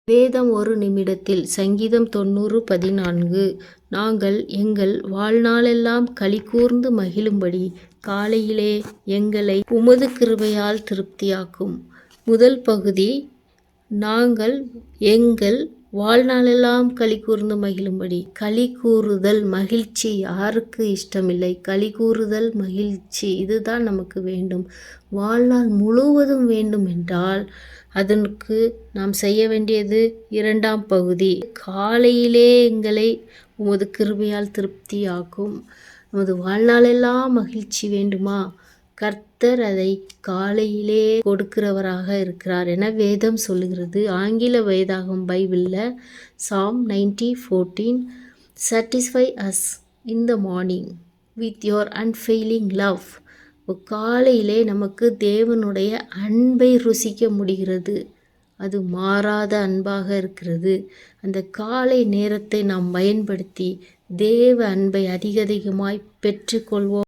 வேதம் ஒரு நிமிடத்தில் சங்கீதம் 90:14. நாங்கள் எங்கள் வாழ்நாளெல்லாம் களிகூர்ந்து மகிழும்படி காலையிலே எங்களை உமது கிருபையால் திருப்தியாக்கும். முதல் பகுதி, நாங்கள் எங்கள் வாழ்நாளெல்லாம் களிகூர்ந்து மகிழும்படி. களி கூறுதல், மகிழ்ச்சி யாருக்கு இஷ்டமில்லை? களி கூறுதல், மகிழ்ச்சி இதுதான் நமக்கு வேண்டும். வாழ்நாள் முழுவதும் வேண்டும் என்றால் அதற்கு நாம் செய்ய வேண்டியது இரண்டாம் பகுதி, காலையிலே எங்களை உமது கிருபையால் திருப்தியாக்கும். நமது வாழ்நாளெல்லாம் மகிழ்ச்சி வேண்டுமா? கர்த்தர் அதை காலையிலே கொடுக்கிறவராக இருக்கிறார் என வேதம் சொல்லுகிறது. ஆங்கில வேதாகம் பைபிளில் சாம் 90:14, satisfy us in the morning with your unfailing love. காலையிலே நமக்கு தேவனுடைய அன்பை ருசிக்க முடிகிறது. அது மாறாத அன்பாக இருக்கிறது. அந்த காலை நேரத்தை நாம் பயன்படுத்தி தேவ அன்பை அதிகமாய் பெற்றுக்கொள்வோம்.